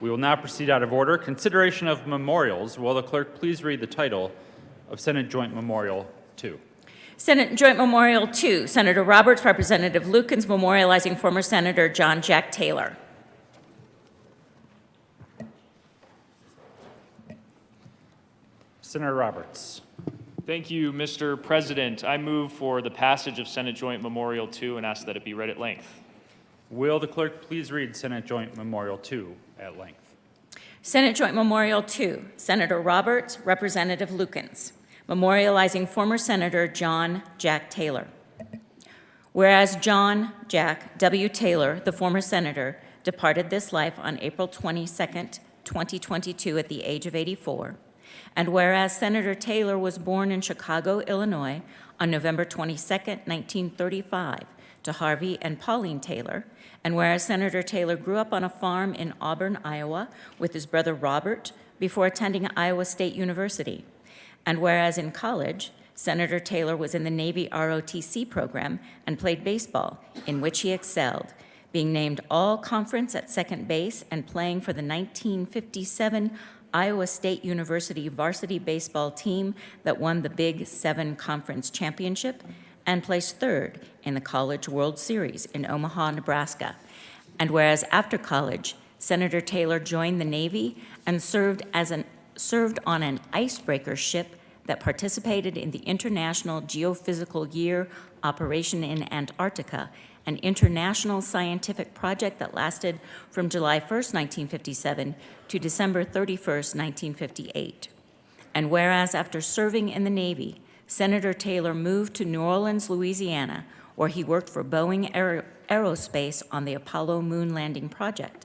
We will now proceed out of order. Consideration of memorials. Will the clerk please read the title of Senate Joint Memorial 2? Senate Joint Memorial 2, Senator Roberts, Representative Lukens, memorializing former Senator John Jack Taylor. Senator Roberts. Thank you, Mr. President. I move for the passage of Senate Joint Memorial 2 and ask that it be read at length. Will the clerk please read Senate Joint Memorial 2 at length? Senate Joint Memorial 2, Senator Roberts, Representative Lukens, memorializing former Senator John Jack Taylor. Whereas John Jack W. Taylor, the former senator, departed this life on April 22nd, 2022 at the age of 84, and whereas Senator Taylor was born in Chicago, Illinois on November 22nd, 1935, to Harvey and Pauline Taylor, and whereas Senator Taylor grew up on a farm in Auburn, Iowa, with his brother Robert before attending Iowa State University, and whereas in college, Senator Taylor was in the Navy ROTC program and played baseball, in which he excelled, being named all-conference at second base and playing for the 1957 Iowa State University varsity baseball team that won the Big Seven Conference Championship and placed third in the College World Series in Omaha, Nebraska. And whereas after college, Senator Taylor joined the Navy and served on an icebreaker ship that participated in the International Geophysical Year operation in Antarctica, an international scientific project that lasted from July 1st, 1957 to December 31st, 1958. And whereas after serving in the Navy, Senator Taylor moved to New Orleans, Louisiana, where he worked for Boeing Aerospace on the Apollo moon landing project.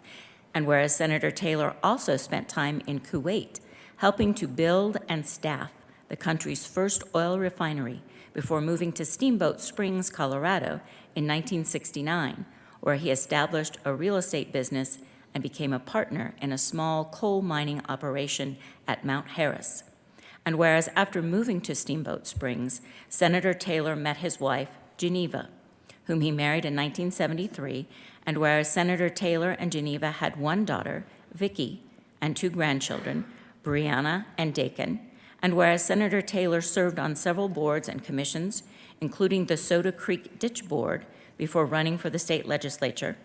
And whereas Senator Taylor also spent time in Kuwait, helping to build and staff the country's first oil refinery before moving to Steamboat Springs, Colorado in 1969, where he established a real estate business and became a partner in a small coal mining operation at Mount Harris. And whereas after moving to Steamboat Springs, Senator Taylor met his wife, Geneva, whom he married in 1973, and whereas Senator Taylor and Geneva had one daughter, Vicky, and two grandchildren, Brianna and Dakin, and whereas Senator Taylor served on several boards and commissions, including the Soda Creek Ditch Board, before running for the state legislature,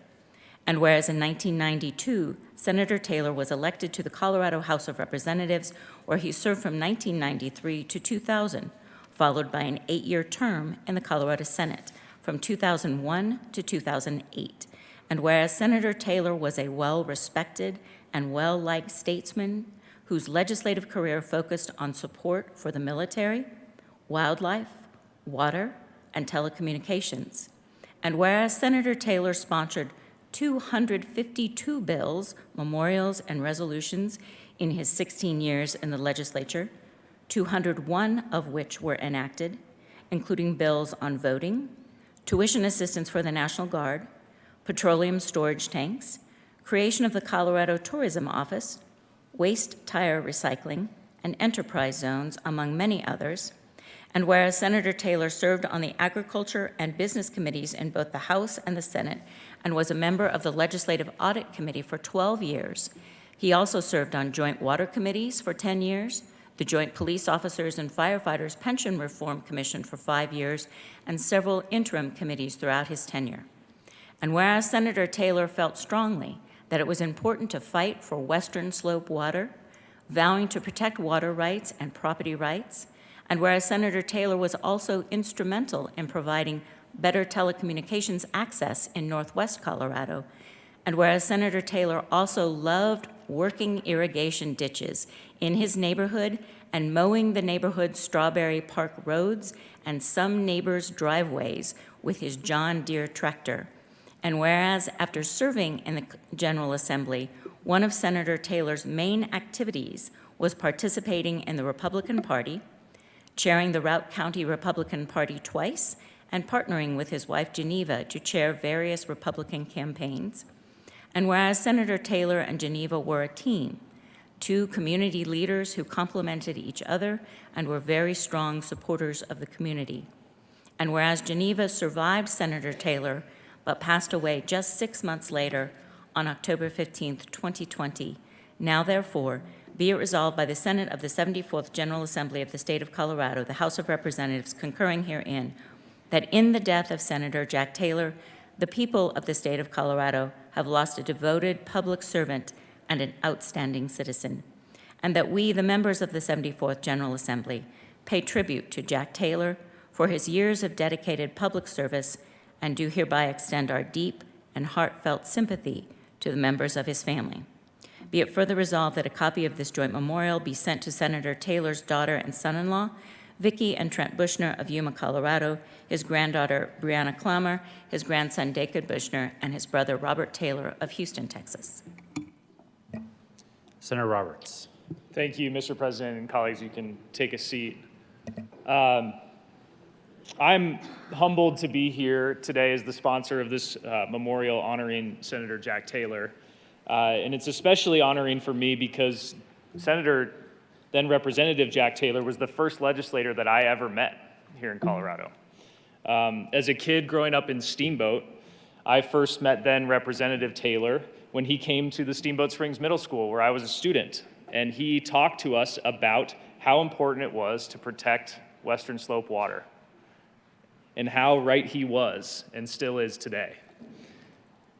and whereas in 1992, Senator Taylor was elected to the Colorado House of Representatives, where he served from 1993 to 2000, followed by an 8-year term in the Colorado Senate from 2001 to 2008. And whereas Senator Taylor was a well-respected and well-liked statesman whose legislative career focused on support for the military, wildlife, water, and telecommunications. And whereas Senator Taylor sponsored 252 bills, memorials, and resolutions in his 16 years in the legislature, 201 of which were enacted, including bills on voting, tuition assistance for the National Guard, petroleum storage tanks, creation of the Colorado Tourism Office, waste tire recycling, and enterprise zones, among many others. And whereas Senator Taylor served on the Agriculture and Business Committees in both the House and the Senate and was a member of the Legislative Audit Committee for 12 years, he also served on joint water committees for 10 years, the Joint Police Officers and Firefighters Pension Reform Commission for 5 years, and several interim committees throughout his tenure. And whereas Senator Taylor felt strongly that it was important to fight for Western Slope water, vowing to protect water rights and property rights, and whereas Senator Taylor was also instrumental in providing better telecommunications access in Northwest Colorado, and whereas Senator Taylor also loved working irrigation ditches in his neighborhood and mowing the neighborhood's Strawberry Park roads and some neighbors' driveways with his John Deere tractor. And whereas after serving in the General Assembly, one of Senator Taylor's main activities was participating in the Republican Party, chairing the Routt County Republican Party twice, and partnering with his wife Geneva to chair various Republican campaigns. And whereas Senator Taylor and Geneva were a team, two community leaders who complemented each other and were very strong supporters of the community. And whereas Geneva survived Senator Taylor but passed away just 6 months later on October 15th, 2020. Now therefore, be it resolved by the Senate of the 74th General Assembly of the State of Colorado, the House of Representatives concurring herein, that in the death of Senator Jack Taylor, the people of the State of Colorado have lost a devoted public servant and an outstanding citizen, and that we, the members of the 74th General Assembly, pay tribute to Jack Taylor for his years of dedicated public service and do hereby extend our deep and heartfelt sympathy to the members of his family. Be it further resolved that a copy of this joint memorial be sent to Senator Taylor's daughter and son-in-law, Vicki and Trent Bushner of Yuma, Colorado, his granddaughter Brianna Clammer, his grandson David Bushner, and his brother Robert Taylor of Houston, Texas. Senator Roberts. Thank you, Mr. President and colleagues. You can take a seat. I'm humbled to be here today as the sponsor of this memorial honoring Senator Jack Taylor. And it's especially honoring for me because Senator, then Representative Jack Taylor, was the first legislator that I ever met here in Colorado. As a kid growing up in Steamboat, I first met then Representative Taylor when he came to the Steamboat Springs Middle School where I was a student. And he talked to us about how important it was to protect Western Slope water and how right he was and still is today.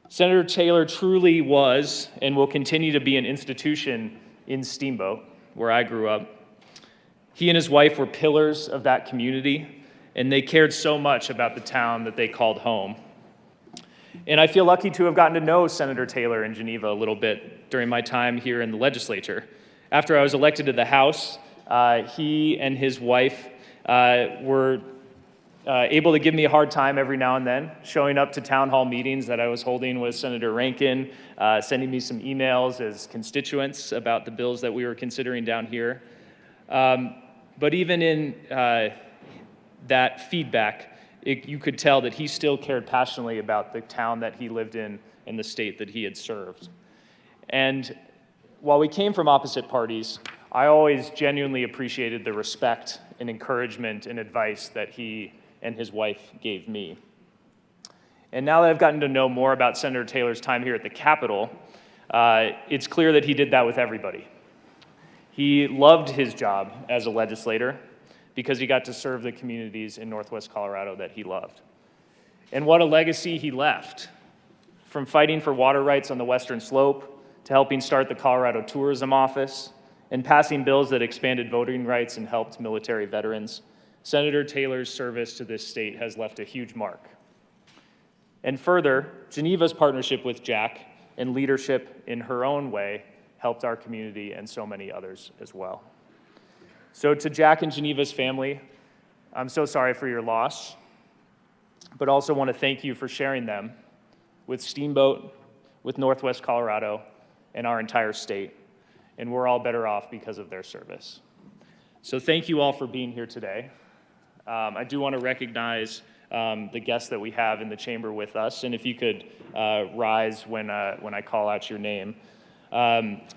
Senator Taylor truly was and will continue to be an institution in Steamboat, where I grew up. He and his wife were pillars of that community, and they cared so much about the town that they called home. And I feel lucky to have gotten to know Senator Taylor in Geneva a little bit during my time here in the legislature. After I was elected to the House, he and his wife were able to give me a hard time every now and then, showing up to town hall meetings that I was holding with Senator Rankin, sending me some emails as constituents about the bills that we were considering down here. But even in that feedback, you could tell that he still cared passionately about the town that he lived in and the state that he had served. And while we came from opposite parties, I always genuinely appreciated the respect and encouragement and advice that he and his wife gave me. And now that I've gotten to know more about Senator Taylor's time here at the Capitol, it's clear that he did that with everybody. He loved his job as a legislator because he got to serve the communities in Northwest Colorado that he loved. And what a legacy he left, from fighting for water rights on the Western Slope to helping start the Colorado Tourism Office and passing bills that expanded voting rights and helped military veterans. Senator Taylor's service to this state has left a huge mark. And further, Geneva's partnership with Jack and leadership in her own way helped our community and so many others as well. So to Jack and Geneva's family, I'm so sorry for your loss, but also want to thank you for sharing them with Steamboat, with Northwest Colorado, and our entire state. And we're all better off because of their service. So thank you all for being here today. I do want to recognize the guests that we have in the chamber with us, and if you could rise when I call out your name.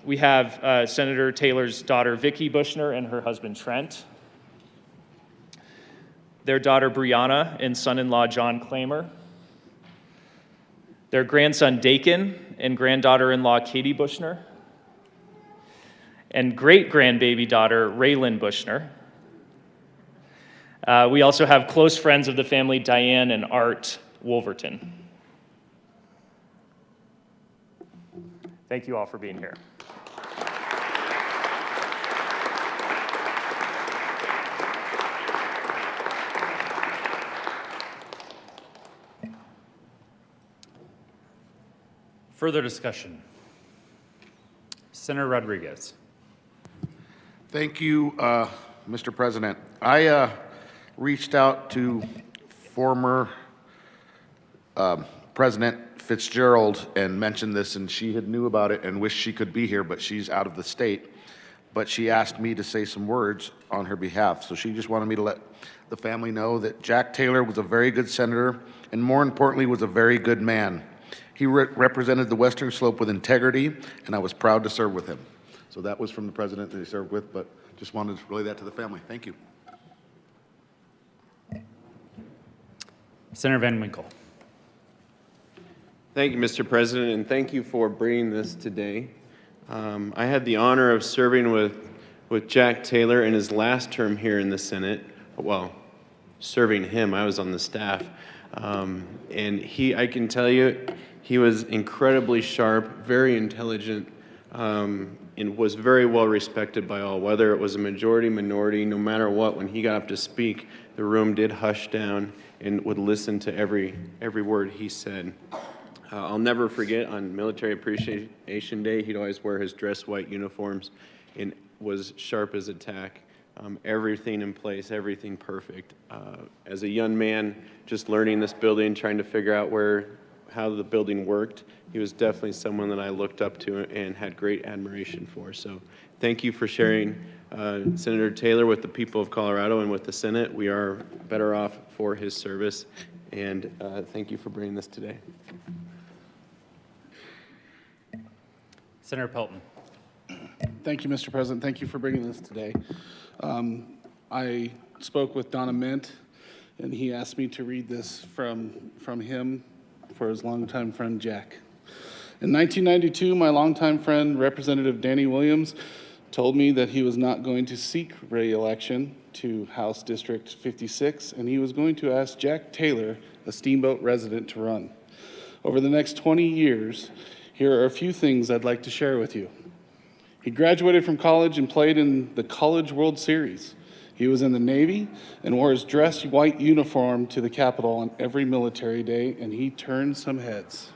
We have Senator Taylor's daughter, Vicki Bushner, and her husband, Trent. Their daughter, Brianna, and son-in-law, John Clammer. Their grandson, Dakin, and granddaughter-in-law, Katie Bushner. And great-grandbaby daughter, Raylan Bushner. We also have close friends of the family, Diane and Art Wolverton. Thank you all for being here. Further discussion. Senator Rodriguez. Thank you, Mr. President. I reached out to former President Fitzgerald and mentioned this, and she had knew about it and wished she could be here, but she's out of the state. But she asked me to say some words on her behalf. So she just wanted me to let the family know that Jack Taylor was a very good senator and, more importantly, was a very good man. He represented the Western Slope with integrity, and I was proud to serve with him. So that was from the president that he served with, but just wanted to relay that to the family. Thank you. Senator Van Winkle. Thank you, Mr. President, and thank you for bringing this today. I had the honor of serving with Jack Taylor in his last term here in the Senate. Well, serving him, I was on the staff. And I can tell you, he was incredibly sharp, very intelligent, and was very well respected by all, whether it was a majority, minority, no matter what. When he got up to speak, the room did hush down and would listen to every word he said. I'll never forget on Military Appreciation Day, he'd always wear his dress white uniforms and was sharp as a tack. Everything in place, everything perfect. As a young man, just learning this building, trying to figure out how the building worked, he was definitely someone that I looked up to and had great admiration for. So thank you for sharing Senator Taylor with the people of Colorado and with the Senate. We are better off for his service, and thank you for bringing this today. Senator Pelton. Thank you, Mr. President. Thank you for bringing this today. I spoke with Donna Mint, and he asked me to read this from him for his longtime friend, Jack. In 1992, my longtime friend, Representative Danny Williams, told me that he was not going to seek re-election to House District 56, and he was going to ask Jack Taylor, a Steamboat resident, to run. Over the next 20 years, here are a few things I'd like to share with you. He graduated from college and played in the College World Series. He was in the Navy and wore his dress white uniform to the Capitol on every military day, and he turned some heads.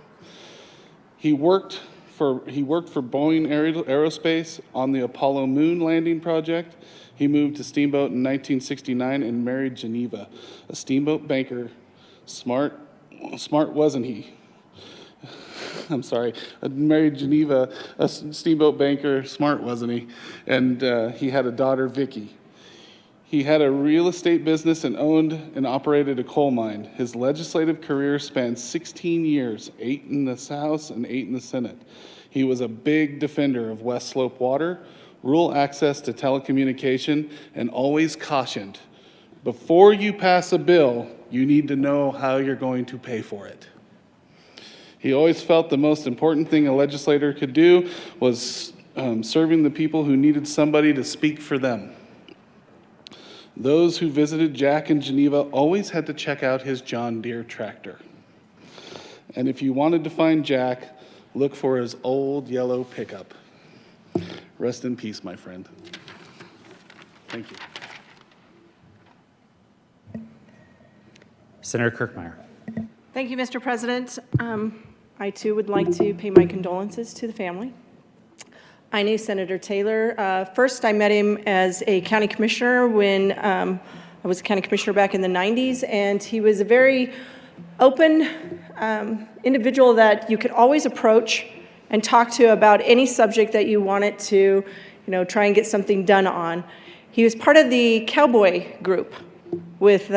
He worked for Boeing Aerospace on the Apollo moon landing project. He moved to Steamboat in 1969 and married Geneva, a Steamboat banker. Smart wasn't he? I'm sorry, married Geneva, a Steamboat banker. Smart, wasn't he? And he had a daughter, Vicky. He had a real estate business and owned and operated a coal mine. His legislative career spanned 16 years, 8 in the House and 8 in the Senate. He was a big defender of West Slope water, rural access to telecommunication, and always cautioned, before you pass a bill, you need to know how you're going to pay for it. He always felt the most important thing a legislator could do was serving the people who needed somebody to speak for them. Those who visited Jack in Geneva always had to check out his John Deere tractor. And if you wanted to find Jack, look for his old yellow pickup. Rest in peace, my friend. Thank you. Senator Kirkmeyer. Thank you, Mr. President. I too would like to pay my condolences to the family. I knew Senator Taylor. First, I met him as a county commissioner when I was a county commissioner back in the 90s, and he was a very open individual that you could always approach and talk to about any subject that you wanted to, try and get something done on. He was part of the cowboy group with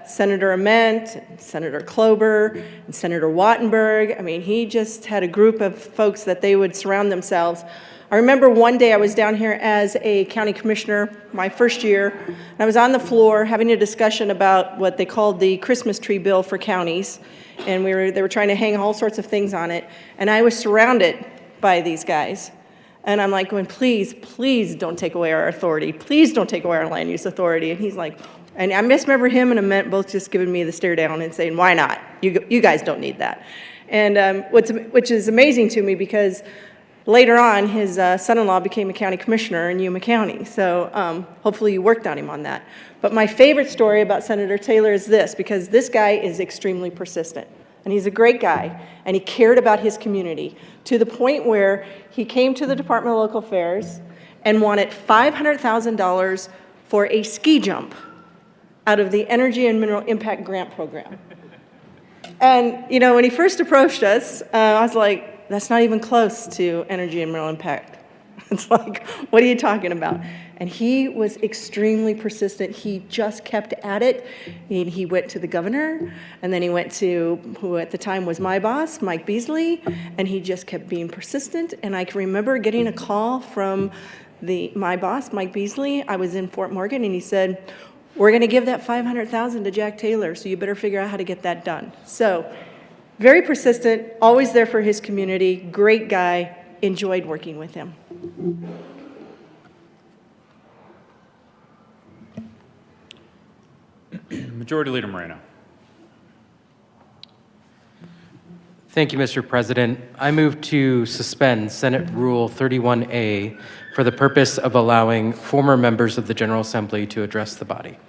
Senator Ament, Senator Klobuchar, and Senator Wattenberg. I mean, he just had a group of folks that they would surround themselves. I remember one day I was down here as a county commissioner, my first year, and I was on the floor having a discussion about what they called the Christmas tree bill for counties, and they were trying to hang all sorts of things on it, and I was surrounded by these guys. And I'm like going, please, please don't take away our authority. Please don't take away our land use authority. And he's like, and I just remember him and Ament both just giving me the stare down and saying, why not? You guys don't need that. And which is amazing to me because later on, his son-in-law became a county commissioner in Yuma County. So hopefully you worked on him on that. But my favorite story about Senator Taylor is this, because this guy is extremely persistent. And he's a great guy, and he cared about his community to the point where he came to the Department of Local Affairs and wanted $500,000 for a ski jump out of the Energy and Mineral Impact Grant Program. And, when he first approached us, I was like, that's not even close to Energy and Mineral Impact. It's like, what are you talking about? And he was extremely persistent. He just kept at it. He went to the governor, and then he went to who at the time was my boss, Mike Beasley, and he just kept being persistent. And I can remember getting a call from my boss, Mike Beasley. I was in Fort Morgan, and he said, we're going to give that $500,000 to Jack Taylor, so you better figure out how to get that done. So Very persistent, always there for his community, great guy, enjoyed working with him. Majority Leader Moreno. Thank you, Mr. President. I move to suspend Senate Rule 31A for the purpose of allowing former members of the General Assembly to address the body.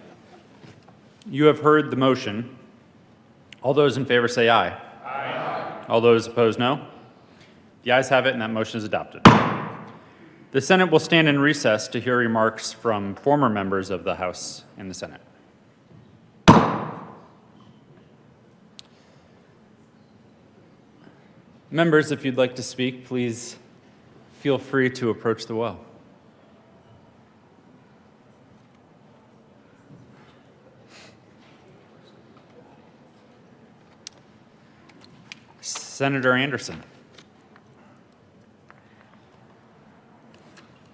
You have heard the motion. All those in favor say aye. Aye. All those opposed, no. The ayes have it, and that motion is adopted. The Senate will stand in recess to hear remarks from former members of the House and the Senate. Members, if you'd like to speak, please feel free to approach the well. Senator Anderson.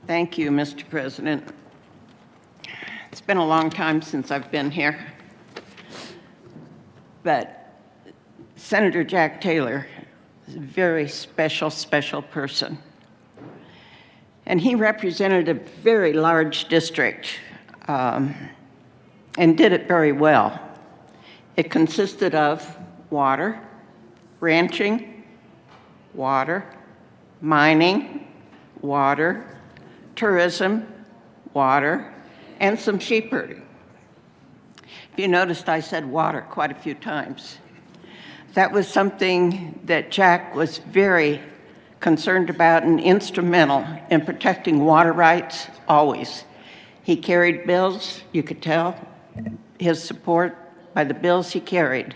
Thank you, Mr. President. It's been a long time since I've been here, but Senator Jack Taylor is a very special, special person. And he represented a very large district and did it very well. It consisted of water, ranching, water, mining, water, tourism, water, and some sheep herding. If you noticed, I said water quite a few times. That was something that Jack was very concerned about and instrumental in protecting water rights, always. He carried bills, you could tell his support by the bills he carried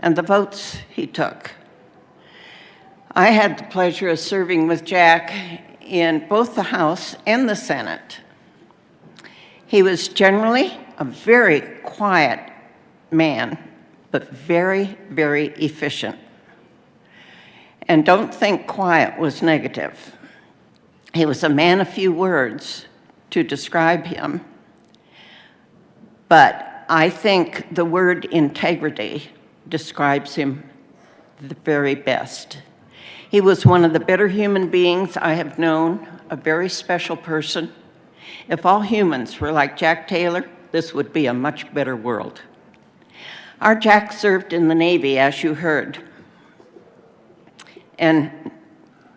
and the votes he took. I had the pleasure of serving with Jack in both the House and the Senate. He was generally a very quiet man, but very, very efficient. And don't think quiet was negative. He was a man of few words to describe him, but I think the word integrity describes him the very best. He was one of the better human beings I have known, a very special person. If all humans were like Jack Taylor, this would be a much better world. Our Jack served in the Navy, as you heard, and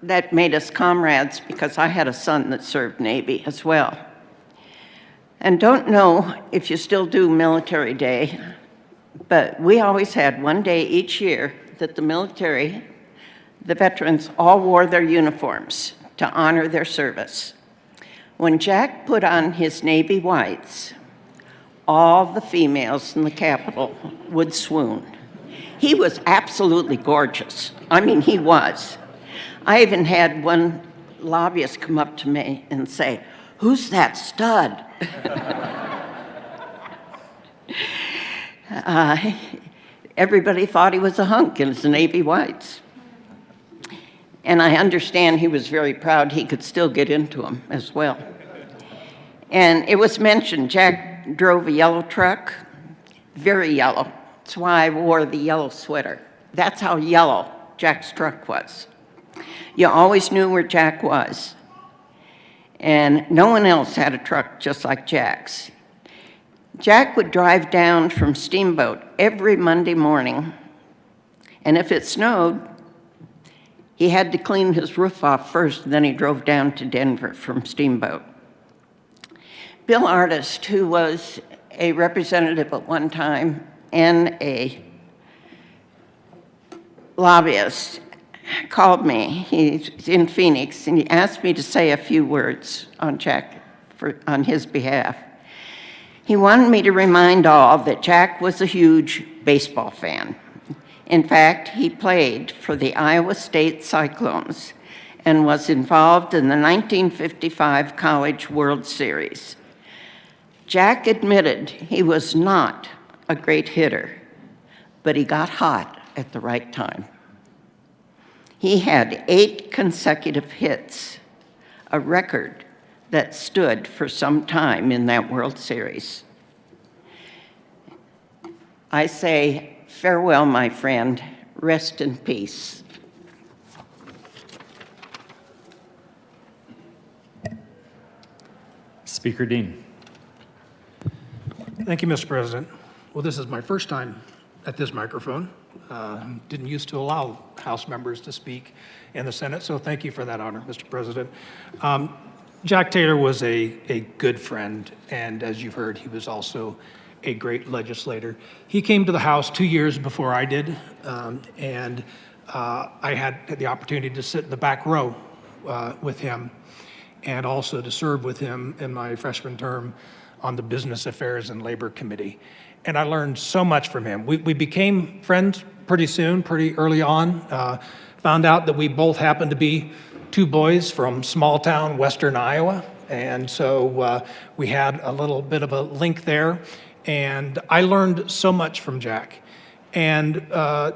that made us comrades because I had a son that served Navy as well. And don't know if you still do Military Day, but we always had one day each year that the military, the veterans, all wore their uniforms to honor their service. When Jack put on his Navy whites, all the females in the Capitol would swoon. He was absolutely gorgeous. I mean, he was. I even had one lobbyist come up to me and say, "Who's that stud?" Everybody thought he was a hunk in his Navy whites. And I understand he was very proud he could still get into them as well. And it was mentioned, Jack drove a yellow truck, very yellow. That's why I wore the yellow sweater. That's how yellow Jack's truck was. You always knew where Jack was. And no one else had a truck just like Jack's. Jack would drive down from Steamboat every Monday morning, and if it snowed, he had to clean his roof off first, and then he drove down to Denver from Steamboat. Bill Artist, who was a representative at one time and a lobbyist, called me. He's in Phoenix, and he asked me to say a few words on Jack on his behalf. He wanted me to remind all that Jack was a huge baseball fan. In fact, he played for the Iowa State Cyclones and was involved in the 1955 College World Series. Jack admitted he was not a great hitter, but he got hot at the right time. He had 8 consecutive hits, a record that stood for some time in that World Series. I say, farewell, my friend. rest in peace. Speaker Dean. Thank you, Mr. President. Well, this is my first time at this microphone. Didn't used to allow House members to speak in the Senate, so thank you for that honor, Mr. President. Jack Taylor was a good friend, and as you've heard, he was also a great legislator. He came to the House 2 years before I did, and I had the opportunity to sit in the back row with him and also to serve with him in my freshman term on the Business Affairs and Labor Committee. And I learned so much from him. We became friends pretty soon, pretty early on. Found out that we both happened to be two boys from small town western Iowa. And so we had a little bit of a link there. And I learned so much from Jack. And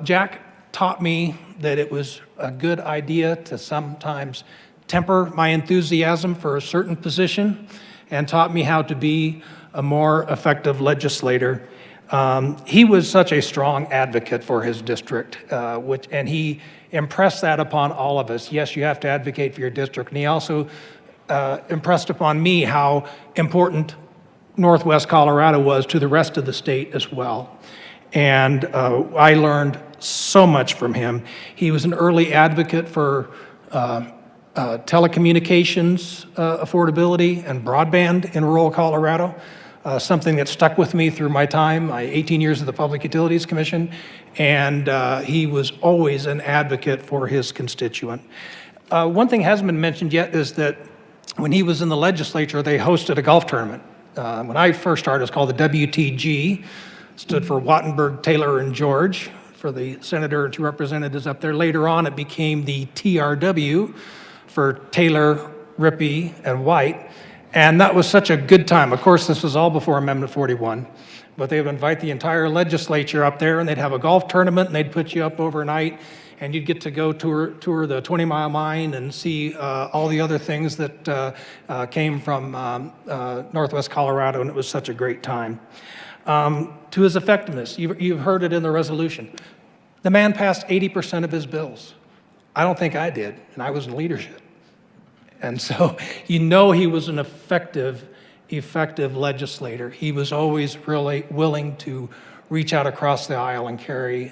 Jack taught me that it was a good idea to sometimes temper my enthusiasm for a certain position, and taught me how to be a more effective legislator. He was such a strong advocate for his district, and he impressed that upon all of us. Yes, you have to advocate for your district. And he also impressed upon me how important Northwest Colorado was to the rest of the state as well. And I learned so much from him. He was an early advocate for telecommunications affordability and broadband in rural Colorado, something that stuck with me through my time, my 18 years at the Public Utilities Commission, and he was always an advocate for his constituent. One thing hasn't been mentioned yet is that when he was in the legislature, they hosted a golf tournament. When I first started, it was called the WTG, stood for Wattenberg, Taylor, and George, for the senator and two representatives up there. Later on, it became the TRW, for Taylor, Rippey, and White. And that was such a good time. Of course, this was all before Amendment 41, but they would invite the entire legislature up there, and they'd have a golf tournament, and they'd put you up overnight, and you'd get to go tour the 20 Mile Mine and see all the other things that came from Northwest Colorado, and it was such a great time. To his effectiveness, you've heard it in the resolution. The man passed 80% of his bills. I don't think I did, and I was in leadership. And so you know he was an effective legislator. He was always really willing to reach out across the aisle and carry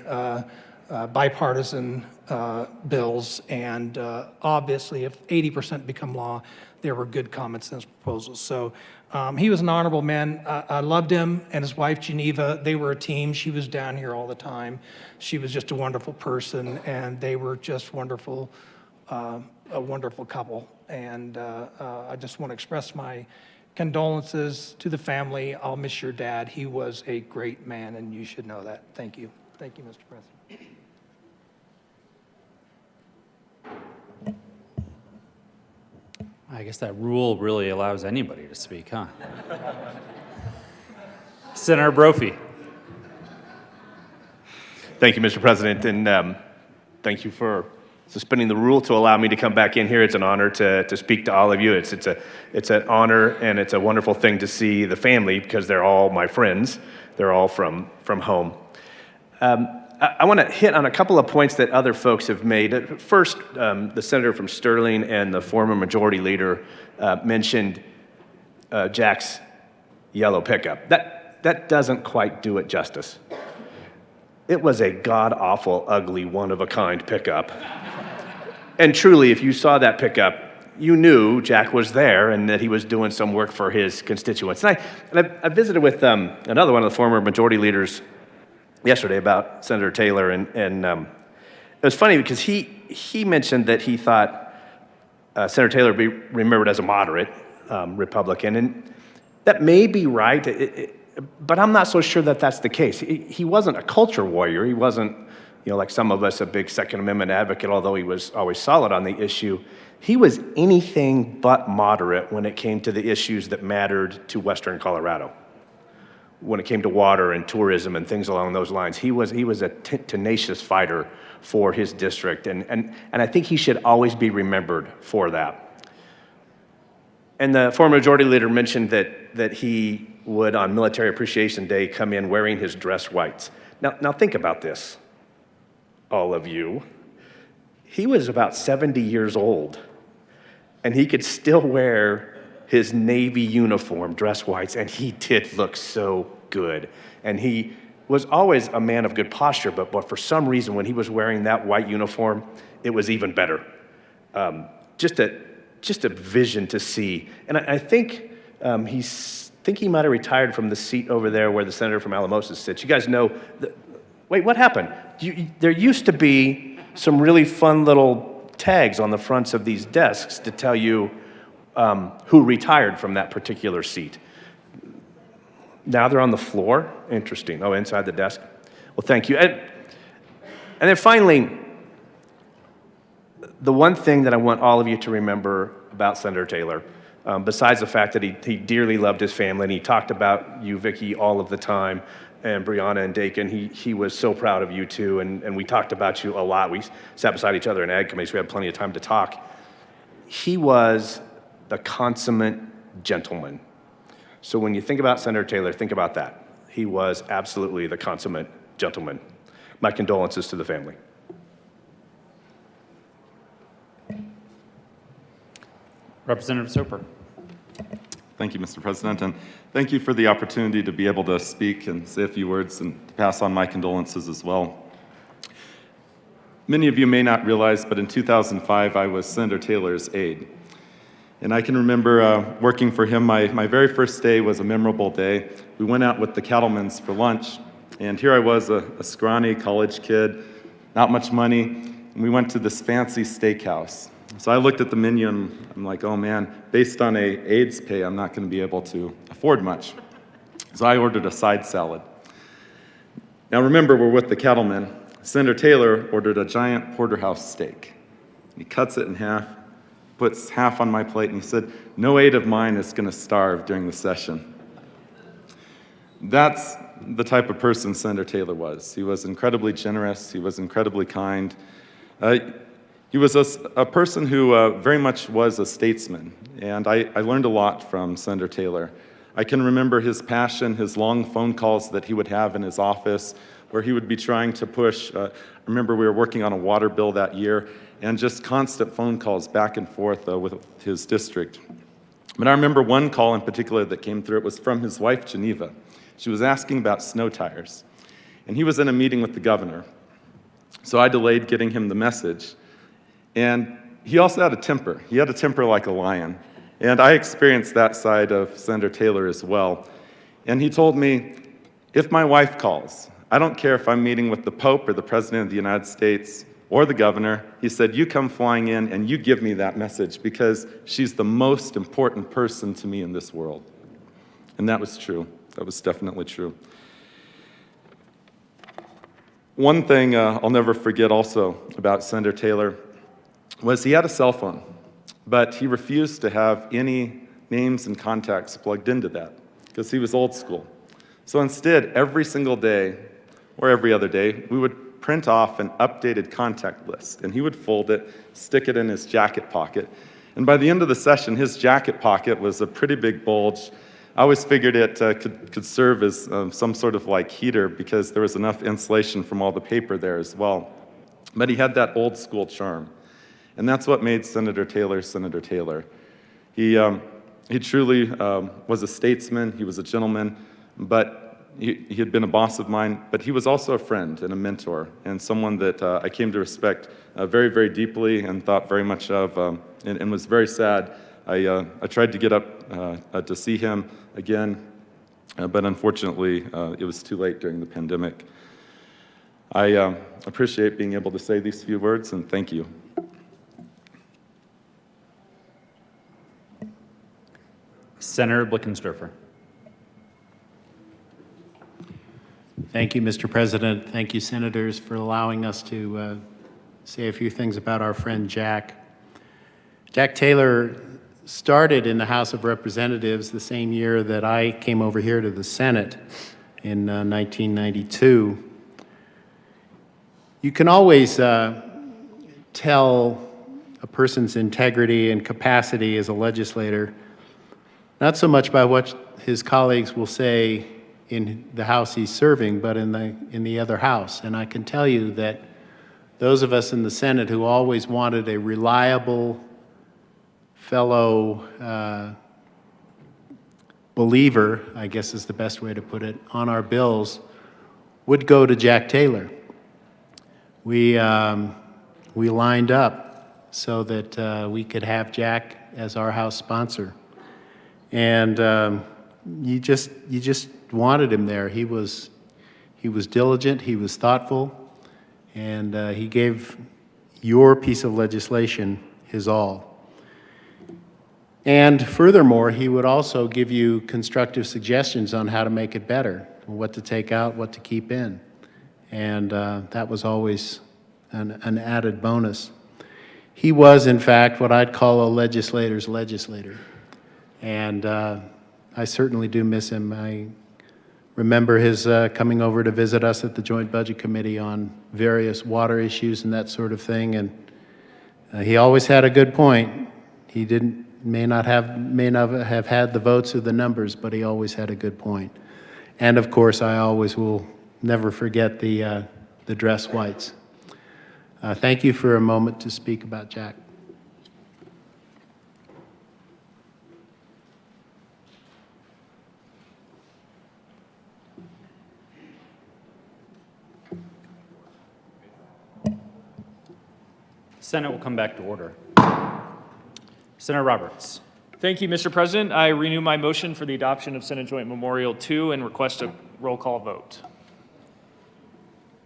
bipartisan bills. And obviously, if 80% become law, there were good common sense proposals. So he was an honorable man. I loved him and his wife, Geneva. They were a team. She was down here all the time. She was just a wonderful person, and they were just wonderful, a wonderful couple. And I just want to express my condolences to the family. I'll miss your dad. He was a great man, and you should know that. Thank you. Thank you, Mr. President. I guess that rule really allows anybody to speak, huh? Senator Brophy. Thank you, Mr. President, and thank you for suspending the rule to allow me to come back in here. It's an honor to speak to all of you. It's an honor, and it's a wonderful thing to see the family, because they're all my friends. They're all from home. I want to hit on a couple of points that other folks have made. First, the senator from Sterling and the former majority leader mentioned Jack's yellow pickup. That doesn't quite do it justice. It was a god-awful, ugly, one-of-a-kind pickup. And truly, if you saw that pickup, you knew Jack was there and that he was doing some work for his constituents. And I visited with another one of the former majority leaders yesterday about Senator Taylor, and it was funny because he mentioned that he thought Senator Taylor be remembered as a moderate Republican, and that may be right, but I'm not so sure that that's the case. He wasn't a culture warrior. He wasn't, like some of us, a big Second Amendment advocate, although he was always solid on the issue. He was anything but moderate when it came to the issues that mattered to Western Colorado. When it came to water and tourism and things along those lines, he was a tenacious fighter for his district, and I think he should always be remembered for that. And the former majority leader mentioned that he would, on Military Appreciation Day, come in wearing his dress whites. Now think about this. all of you, he was about 70 years old, and he could still wear his Navy uniform, dress whites, and he did look so good. And he was always a man of good posture, but for some reason, when he was wearing that white uniform, it was even better. Just a vision to see. And I think he might have retired from the seat over there where the senator from Alamosa sits. You guys know, wait, what happened? There used to be some really fun little tags on the fronts of these desks to tell you who retired from that particular seat. Now they're on the floor. Interesting. Oh, inside the desk. Well, thank you. And then finally, the one thing that I want all of you to remember about Senator Taylor, besides the fact that he dearly loved his family, and he talked about you, Vicki, all of the time, and Brianna and Dakin, he was so proud of you too, and we talked about you a lot. We sat beside each other in ag committee, so we had plenty of time to talk. He was the consummate gentleman. So when you think about Senator Taylor, think about that. He was absolutely the consummate gentleman. My condolences to the family. Representative Soper. Thank you, Mr. President, and thank you for the opportunity to be able to speak and say a few words and to pass on my condolences as well. Many of you may not realize, but in 2005, I was Senator Taylor's aide. And I can remember working for him. My very first day was a memorable day. We went out with the Cattlemans for lunch, and here I was, a scrawny college kid, not much money, and we went to this fancy steakhouse. So I looked at the menu and I'm like, oh man, based on a aide's pay, I'm not going to be able to afford much. So I ordered a side salad. Now remember, we're with the Cattlemen. Senator Taylor ordered a giant porterhouse steak. He cuts it in half, puts half on my plate, and he said, no aide of mine is going to starve during the session. That's the type of person Senator Taylor was. He was incredibly generous. He was incredibly kind. He was a person who very much was a statesman, and I learned a lot from Senator Taylor. I can remember his passion, his long phone calls that he would have in his office, where he would be trying to push. I remember we were working on a water bill that year, and just constant phone calls back and forth with his district. But I remember one call in particular that came through. It was from his wife, Geneva. She was asking about snow tires, and he was in a meeting with the governor. So I delayed getting him the message. And he also had a temper. He had a temper like a lion. And I experienced that side of Senator Taylor as well. And he told me, if my wife calls, I don't care if I'm meeting with the Pope or the President of the United States or the governor, he said, you come flying in and you give me that message because she's the most important person to me in this world. And that was true. That was definitely true. One thing I'll never forget also about Senator Taylor was he had a cell phone, but he refused to have any names and contacts plugged into that because he was old school. So instead, every single day or every other day, we would print off an updated contact list, and he would fold it, stick it in his jacket pocket. And by the end of the session, his jacket pocket was a pretty big bulge. I always figured it could serve as some sort of like heater because there was enough insulation from all the paper there as well. But he had that old school charm. And that's what made Senator Taylor Senator Taylor. He truly was a statesman, he was a gentleman, but he had been a boss of mine, but he was also a friend and a mentor, and someone that I came to respect very, very deeply and thought very much of, and was very sad. I tried to get up to see him again, but unfortunately, it was too late during the pandemic. I appreciate being able to say these few words, and thank you. Senator Blickensderfer. Thank you, Mr. President. Thank you, Senators, for allowing us to say a few things about our friend Jack. Jack Taylor started in the House of Representatives the same year that I came over here to the Senate in 1992. You can always tell a person's integrity and capacity as a legislator, not so much by what his colleagues will say in the House he's serving, but in the other House. And I can tell you that those of us in the Senate who always wanted a reliable fellow believer, I guess is the best way to put it, on our bills would go to Jack Taylor. We lined up so that we could have Jack as our House sponsor. And you just wanted him there. He was diligent, he was thoughtful, and he gave your piece of legislation his all. And furthermore, he would also give you constructive suggestions on how to make it better, what to take out, what to keep in. And that was always an added bonus. He was, in fact, what I'd call a legislator's legislator. And I certainly do miss him. I remember his coming over to visit us at the Joint Budget Committee on various water issues and that sort of thing. And he always had a good point. He may not have had the votes or the numbers, but he always had a good point. And of course, I always will never forget the dress whites. Thank you for a moment to speak about Jack. Senate will come back to order. Senator Roberts. Thank you, Mr. President. I renew my motion for the adoption of Senate Joint Memorial 2 and request a roll call vote.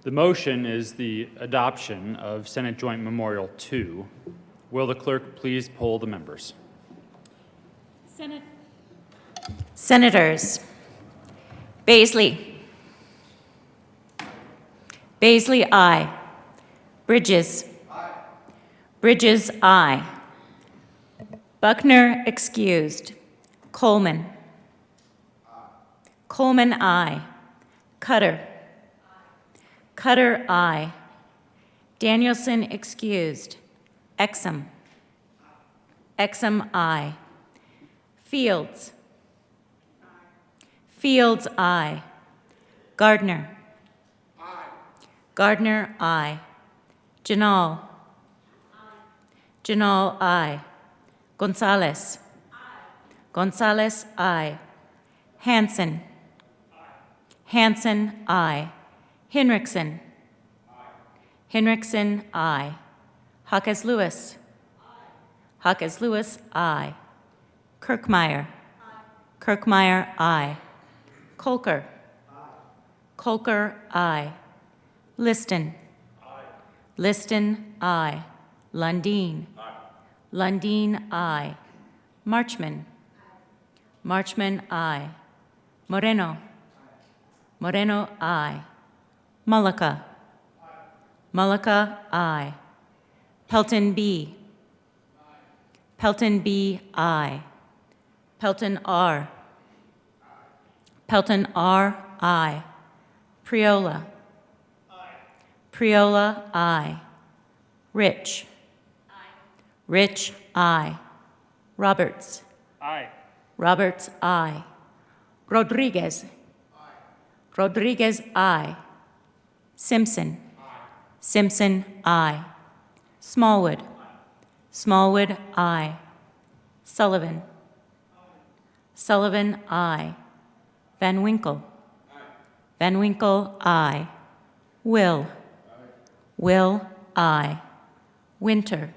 The motion is the adoption of Senate Joint Memorial 2. Will the clerk please poll the members? Senators Baisley. Baisley, aye. Bridges. Bridges, aye. Buckner, excused. Coleman. Coleman, aye. Cutter. Cutter, aye. Danielson, excused. Exum. Exum, aye. Fields. Fields, aye. Gardner. Gardner, aye. Janal. Janal, aye. Gonzalez. Gonzalez, aye. Hanson. Hanson, aye. Hinrichsen. Hinrichsen, aye. Hawkes Lewis. Hawkes Lewis, aye. Kirkmeyer. Kirkmeyer, aye. Kolker. Kolker, aye. Liston. Liston, aye. Lundin. Lundin, aye. Marchman. Marchman, aye. Moreno. Moreno, aye. Mullica. Mullica, aye. Pelton B. Pelton B, aye. Pelton R. Pelton R, aye. Priola. Priola, aye. Rich. Rich, aye. Roberts. Aye. Roberts, aye. Rodriguez. Rodriguez, aye. Simpson. Simpson, aye. Smallwood. Smallwood, aye. Sullivan. Sullivan, aye. Van Winkle. Van Winkle, aye. Will. Will, aye. Winter.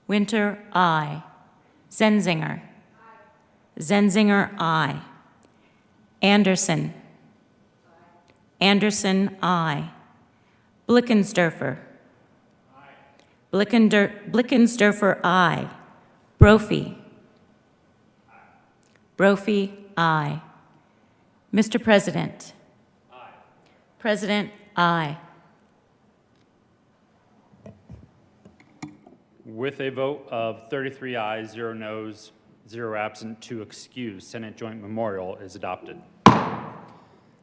Winter, aye. Zenzinger. Zenzinger, aye. Anderson. Anderson, aye. Blickensderfer. Blickensderfer, aye. Brophy. Brophy, aye. Mr. President. President, aye. With a vote of 33 ayes, 0 noes, 0 absent, 2 excused, Senate Joint Memorial is adopted.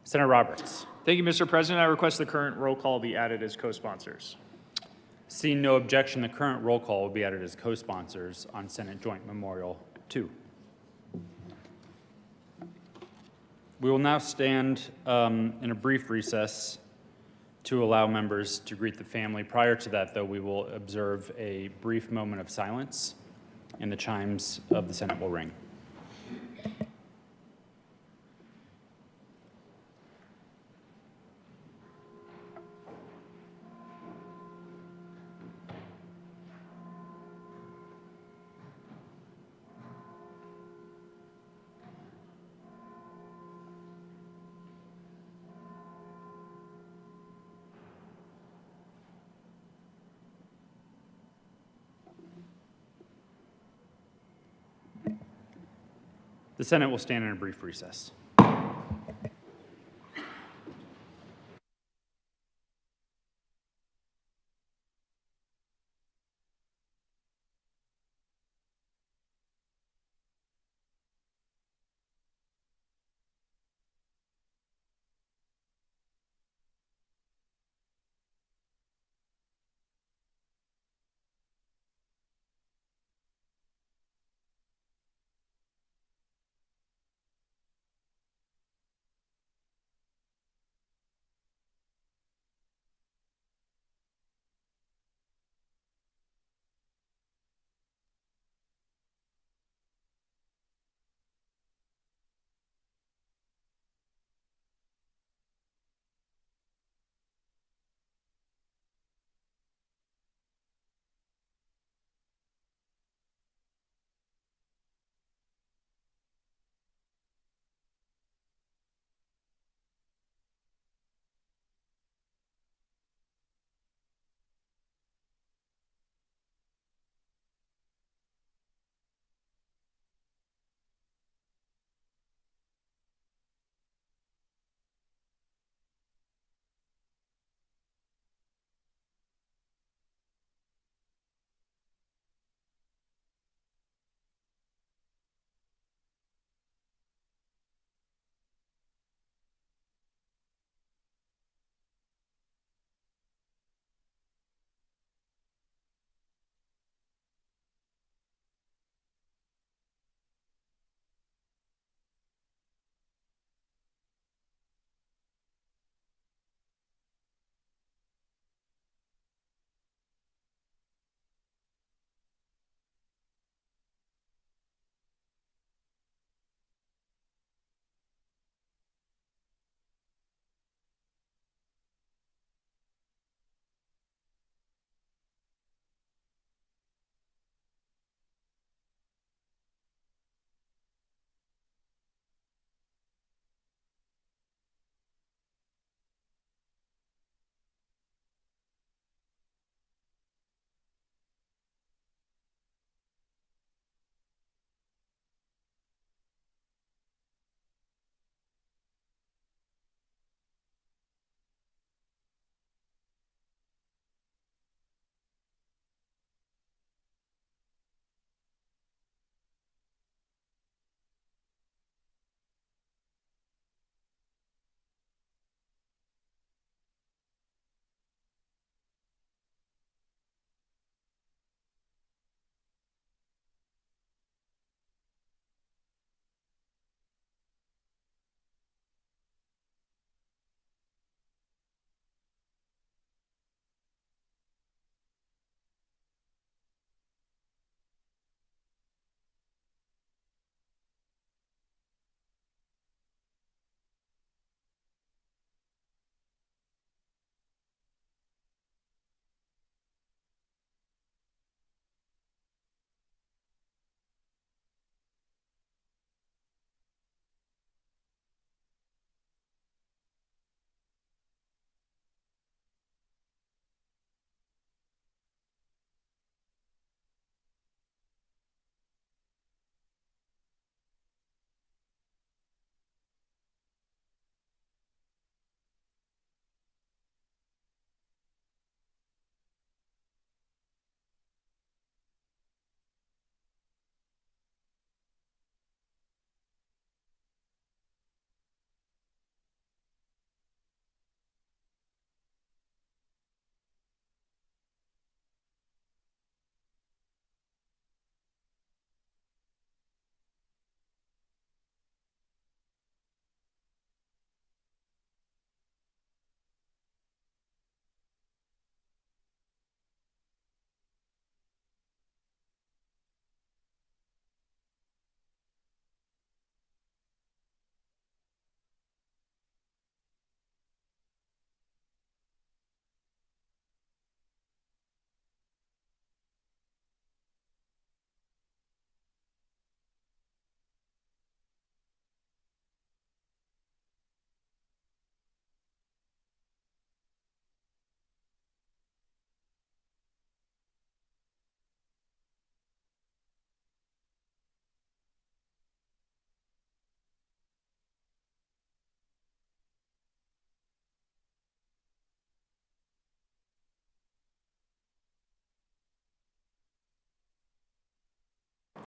Senator Roberts. Thank you, Mr. President. I request the current roll call be added as co-sponsors. Seeing no objection, the current roll call will be added as co-sponsors on Senate Joint Memorial 2. We will now stand in a brief recess to allow members to greet the family. Prior to that, though, we will observe a brief moment of silence, and the chimes of the Senate will ring. The Senate will stand in a brief recess.